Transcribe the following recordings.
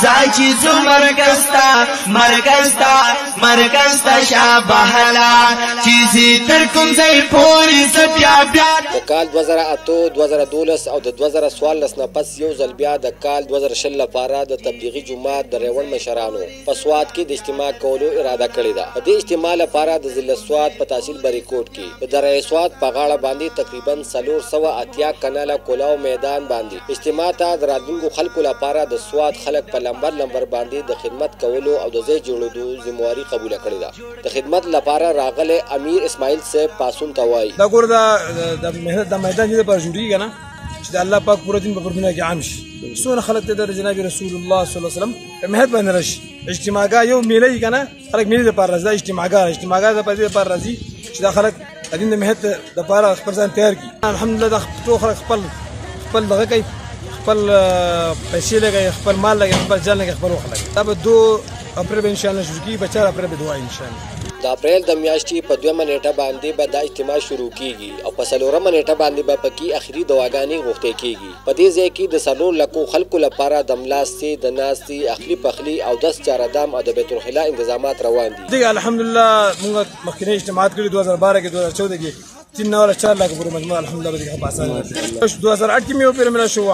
زاچی زو مرکستا شابهلا چیزی تر کوم ځای پورې بیا د کال 2008 2012 او د 2014 نه پس یو ځل بیا د کال 2020 لپاره د تبلیغي جماعت د ریوان مشرانو په سوات کې د اجتماع کولو اراده کړې ده. په دې اجتماع لپاره د ضلع سوات په تحصیل بریکوټ کې د درې سوات په غاړه باندې تقریبا 480 کناله کولاو میدان باندې اجتماع ته د راتلونکو خلکو لپاره د سوات خلک په لمبر باندې د خدمت کولو او د ځای جوړولو ذمہواری قبول کړې ده. د خدمت لپاره راغله امیر اسماعیل صاحب پاسون ته وایي دا ګور د مهنت د میدان دې پر جوړیږي نه چې د الله پاک پوره دین په دنیا کې عام شي. څونه خلک ته د جناب رسول الله صلی الله علیه وسلم په مهنت باندې راشي. اجتماعګه یو میلې کنه خلک میلې د پر راځي اجتماعګه د پر راځي چې دا خلک د دین د مهنت د لپاره خپل ځان تیار کړي. الحمدلله د خلک خپل دغه کوي خپل پیسې لګي خپل مال لګي خپل ځان لګي خپل وخت لګي. دا به 2 اپریل ان شاء الله شروع کیږي 4 اپریل به دعا ان شاء الله. د اپریل د میاشتې په 2 نیټه باندې به دا اجتماع شروع کیږي او په 4 نیټه باندې به پکې اخري دعاګانې غوښتل کیږي. په دې ځای کې د 4 لکو خلکو لپاره د ملاستي د ناستي اخلي پخلي او 10 چارهدام او د بیت الخلا تنظیمات روان دي. الحمدلله موږ مخکینی اجتماعات کړي 2012 کې 2014 کې 3 لک پورې مجموعه الحمدلله به په اسانه 2008 کې مې یو پیر ملا شو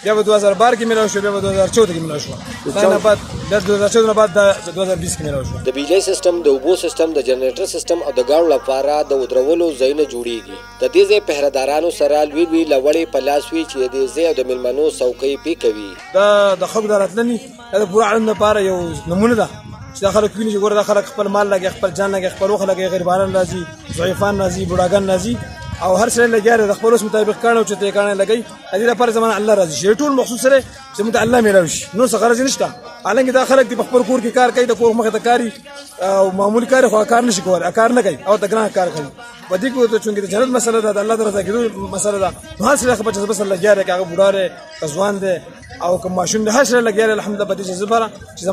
بیا 2012 کې ملا شو بیا 2014 کې ملا شو دا بعد 2014 نه بعد 2020 کې ملا شو. د بجلی سیستم د اوبو سیستم د جنریټر سیستم او د ګاړو لپاره د ودرولو ځایونه جوړیږي. د دې ځای پهرهدارانو سره لوی لوړې په لاس وي چې د دې ځای د ملمنو څوکۍ پې کوي. د خلکو د راتلنې د پوره علم لپاره یو نمونه ده چې دا خلک ویني چې ګوره دا خلک خپل مال لګي خپل جان لګي خپل وخت لګي غریبان راځي ضعیفان راځي بوډاګان راځي او هر څه لګي د خپل اوس مطابق کانو چې ته کانه لګي د دې لپاره زمانه الله راځي شی ټول مخصوص سره چې مت الله ملوي شي نو څه غرض نشته. حالانکه دا خلک د خپل کور کې کار کوي د کور مخه ته کاری او معمولی کار خو کار نشي کولای کار نه کوي او د ګران کار کوي. په دې کې ته چې د جنت مسله ده د الله درته کېدو مسله ده نو هر څه خپل چې بس الله جاره هغه بوډاره ځوان ده او کوم ماشوم ده هر څه لګي الحمدلله په دې زبره چې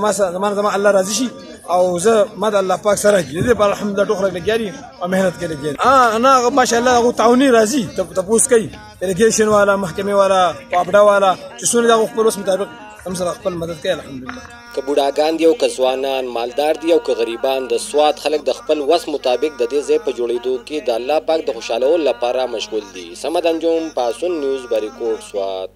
زما الله راضي شي او زه ما د الله پاک سره کې دې په الحمدلله ټوخ لګیاري او مهنت کې لګیاري. انا ماشاءالله هغه تعاوني راضي تپوس کوي اریګیشن والا محکمه والا پاپډا والا چې څونه د خپل اوس مطابق هم سره خپل مدد کوي الحمدلله. که بوډاګان دي او که ځوانان مالدار دي او که غریبان د سوات خلک د خپل وس مطابق د دې ځای په جوړېدو کې د الله پاک د خوشحالولو لپاره مشغول دي. سمد انجم پاسون نیوز بریکوټ سوات.